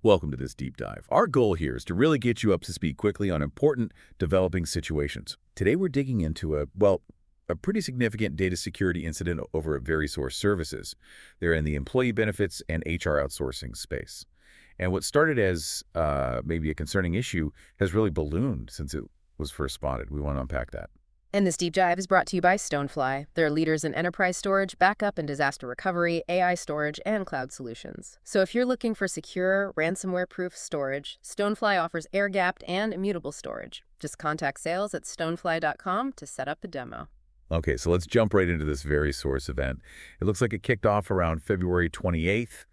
Welcome to this deep dive. Our goal here is to really get you up to speed quickly on important developing situations. Today we're digging into a pretty significant data security incident over at VeriSource Services. They're in the employee benefits and HR outsourcing space. And what started as maybe a concerning issue has really ballooned since it was first spotted. We want to unpack that. And this deep dive is brought to you by Stonefly. They're leaders in enterprise storage, backup and disaster recovery, AI storage, and cloud solutions. So if you're looking for secure, ransomware-proof storage, Stonefly offers air-gapped and immutable storage. Just contact sales at stonefly.com to set up a demo. Okay, so let's jump right into this VeriSource event. It looks like it kicked off around February 28th.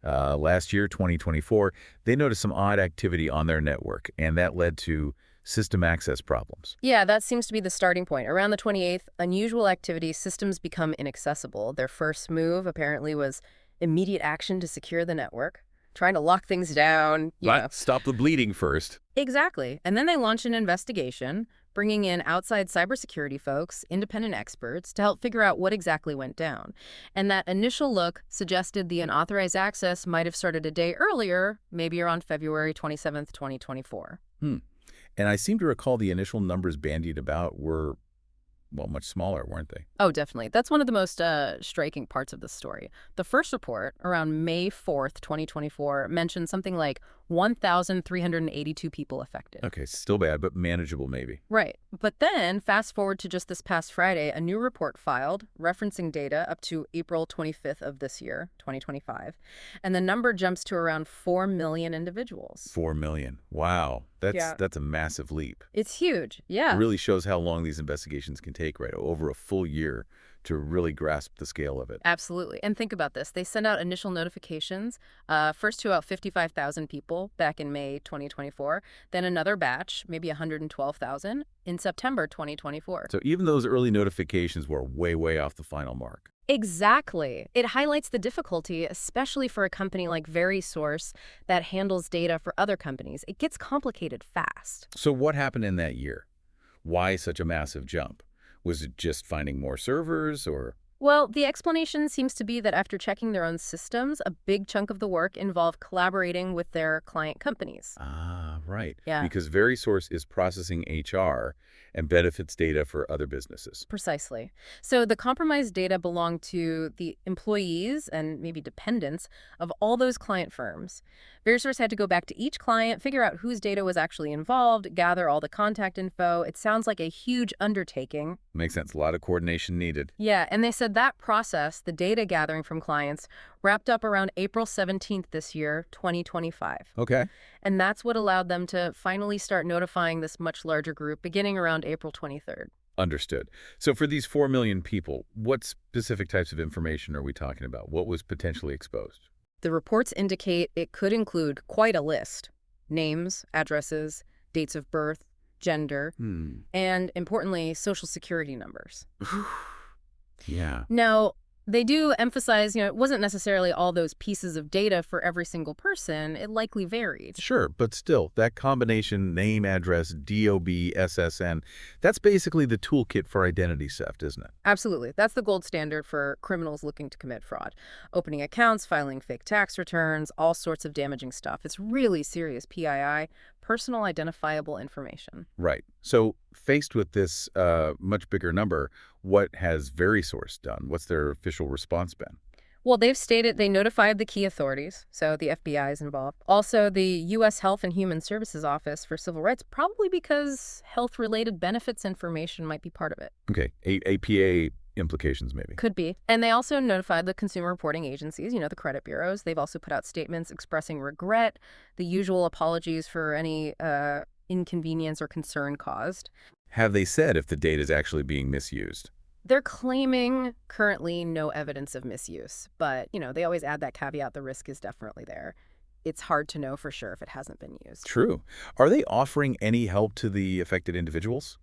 Last year, 2024, they noticed some odd activity on their network, and that led to system access problems. Yeah, that seems to be the starting point. Around the 28th, unusual activity, systems become inaccessible. Their first move apparently was immediate action to secure the network, trying to lock things down. Stop the bleeding first. Exactly. And then they launched an investigation, bringing in outside cybersecurity folks, independent experts, to help figure out what exactly went down. And that initial look suggested the unauthorized access might have started a day earlier, maybe around February 27th, 2024. And I seem to recall the initial numbers bandied about were, well, much smaller, weren't they? Oh, definitely. That's one of the most striking parts of the story. The first report, around May 4th, 2024, mentioned something like 1,382 people affected. Okay, still bad, but manageable maybe. Right. But then, fast forward to just this past Friday, a new report filed referencing data up to April 25th of this year, 2025. And the number jumps to around 4 million individuals. 4 million. Wow. That's a massive leap. It's huge. Yeah. It really shows how long these investigations can take, right? Over a full year to really grasp the scale of it. Absolutely. And think about this. They sent out initial notifications, first to about 55,000 people back in May 2024, then another batch, maybe 112,000, in September 2024. So even those early notifications were way, way off the final mark. Exactly. It highlights the difficulty, especially for a company like VeriSource that handles data for other companies. It gets complicated fast. So what happened in that year? Why such a massive jump? Was it just finding more servers or? Well, the explanation seems to be that after checking their own systems, a big chunk of the work involved collaborating with their client companies. Ah, right. Yeah. Because VeriSource is processing HR and benefits data for other businesses. Precisely. So the compromised data belonged to the employees and maybe dependents of all those client firms. VeriSource had to go back to each client, figure out whose data was actually involved, gather all the contact info. It sounds like a huge undertaking. Makes sense. A lot of coordination needed. Yeah, and they said that process, the data gathering from clients, wrapped up around April 17th this year, 2025. Okay. And that's what allowed them to finally start notifying this much larger group beginning around April 23rd. Understood. So for these 4 million people, what specific types of information are we talking about? What was potentially exposed? The reports indicate it could include quite a list: names, addresses, dates of birth, gender, and importantly, social security numbers. Yeah. Now, they do emphasize, it wasn't necessarily all those pieces of data for every single person. It likely varied. Sure, but still, that combination name, address, DOB, SSN, that's basically the toolkit for identity theft, isn't it? Absolutely. That's the gold standard for criminals looking to commit fraud. Opening accounts, filing fake tax returns, all sorts of damaging stuff. It's really serious PII, personal identifiable information. Right. So faced with this much bigger number, what has VeriSource done? What's their official response been? Well, they've stated they notified the key authorities, so the FBI is involved. Also, the U.S. Health and Human Services Office for Civil Rights, probably because health-related benefits information might be part of it. Okay. APA implications, maybe. Could be. And they also notified the consumer reporting agencies, the credit bureaus. They've also put out statements expressing regret, the usual apologies for any inconvenience or concern caused. Have they said if the data is actually being misused? They're claiming currently no evidence of misuse, but, they always add that caveat, the risk is definitely there. It's hard to know for sure if it hasn't been used. True. Are they offering any help to the affected individuals?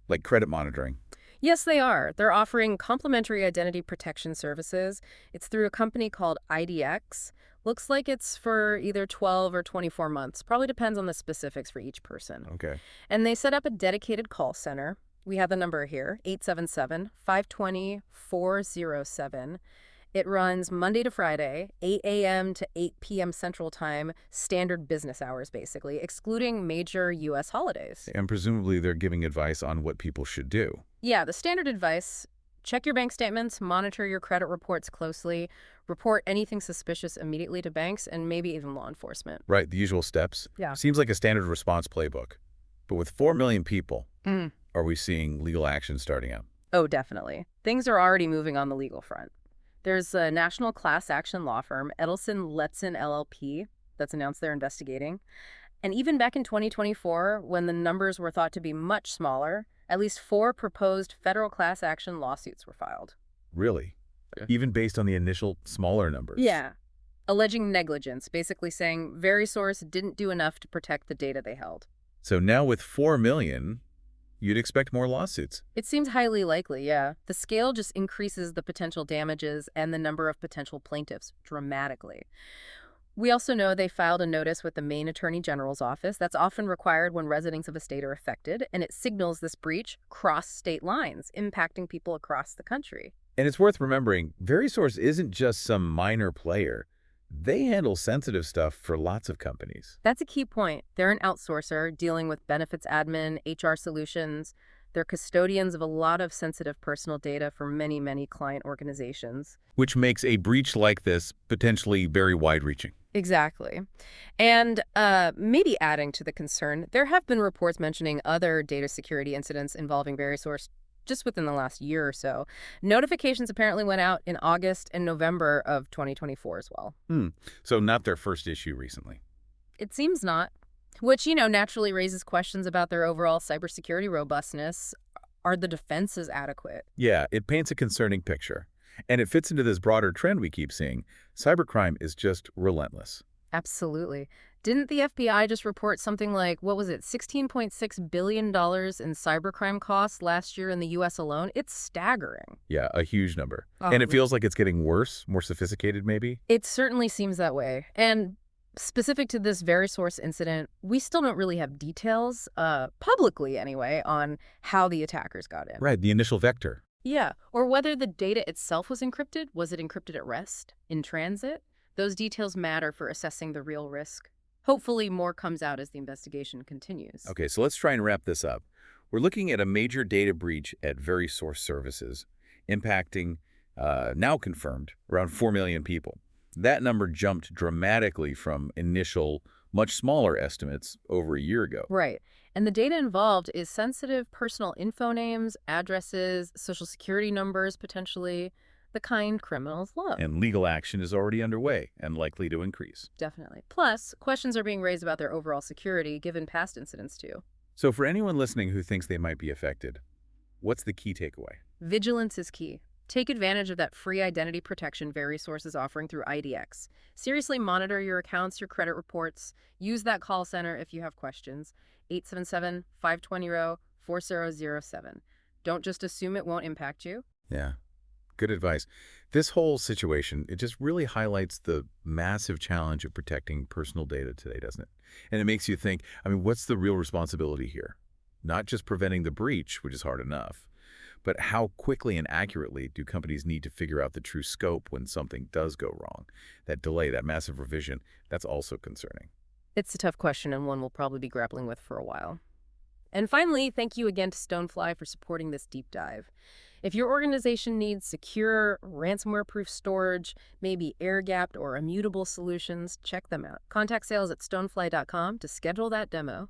Like credit monitoring? Yes, they are. They're offering complimentary identity protection services. It's through a company called IDX. Looks like it's for either 12 or 24 months. Probably depends on the specifics for each person. Okay. And they set up a dedicated call center. We have the number here, 877-520-407. It runs Monday to Friday, 8 a.m. to 8 p.m. Central Time, standard business hours, basically, excluding major U.S. holidays. And presumably they're giving advice on what people should do. Yeah, the standard advice: check your bank statements, monitor your credit reports closely, report anything suspicious immediately to banks, and maybe even law enforcement. Right, the usual steps. Yeah. Seems like a standard response playbook. But with 4 million people, Mm. are we seeing legal action starting out? Oh, definitely. Things are already moving on the legal front. There's a national class action law firm, Edelson Letzen LLP, that's announced they're investigating. And even back in 2024, when the numbers were thought to be much smaller, at least 4 proposed federal class action lawsuits were filed. Really? Yeah. Even based on the initial smaller numbers? Yeah. Alleging negligence, basically saying VeriSource didn't do enough to protect the data they held. So now with 4 million, you'd expect more lawsuits. It seems highly likely, yeah. The scale just increases the potential damages and the number of potential plaintiffs dramatically. We also know they filed a notice with the Maine Attorney General's office. That's often required when residents of a state are affected, and it signals this breach crossed state lines, impacting people across the country. And it's worth remembering, VeriSource isn't just some minor player. They handle sensitive stuff for lots of companies. That's a key point. They're an outsourcer dealing with benefits admin, HR solutions. They're custodians of a lot of sensitive personal data for many, many client organizations. Which makes a breach like this potentially very wide-reaching. Exactly. And maybe adding to the concern, there have been reports mentioning other data security incidents involving VeriSource just within the last year or so. Notifications apparently went out in August and November of 2024 as well. So not their first issue recently. It seems not, which, naturally raises questions about their overall cybersecurity robustness. Are the defenses adequate? Yeah, it paints a concerning picture. And it fits into this broader trend we keep seeing. Cybercrime is just relentless. Absolutely. Didn't the FBI just report something like, what was it, $16.6 billion in cybercrime costs last year in the U.S. alone? It's staggering. Yeah, a huge number. And it feels like it's getting worse, more sophisticated maybe? It certainly seems that way. And specific to this VeriSource incident, we still don't really have details, publicly anyway, on how the attackers got in. Right, the initial vector. Yeah, or whether the data itself was encrypted. Was it encrypted at rest, in transit? Those details matter for assessing the real risk. Hopefully more comes out as the investigation continues. Okay, so let's try and wrap this up. We're looking at a major data breach at VeriSource services, impacting, now confirmed, around 4 million people. That number jumped dramatically from initial, much smaller estimates over a year ago. Right. And the data involved is sensitive personal info names, addresses, social security numbers, potentially, the kind criminals love. And legal action is already underway and likely to increase. Definitely. Plus, questions are being raised about their overall security, given past incidents, too. So for anyone listening who thinks they might be affected, what's the key takeaway? Vigilance is key. Take advantage of that free identity protection VeriSource is offering through IDX. Seriously monitor your accounts, your credit reports. Use that call center if you have questions. 877-520-4007. Don't just assume it won't impact you. Yeah, good advice. This whole situation, it just really highlights the massive challenge of protecting personal data today, doesn't it? And it makes you think, what's the real responsibility here? Not just preventing the breach, which is hard enough, but how quickly and accurately do companies need to figure out the true scope when something does go wrong? That delay, that massive revision, that's also concerning. It's a tough question and one we'll probably be grappling with for a while. And finally, thank you again to Stonefly for supporting this deep dive. If your organization needs secure, ransomware-proof storage, maybe air-gapped or immutable solutions, check them out. Contact sales at stonefly.com to schedule that demo.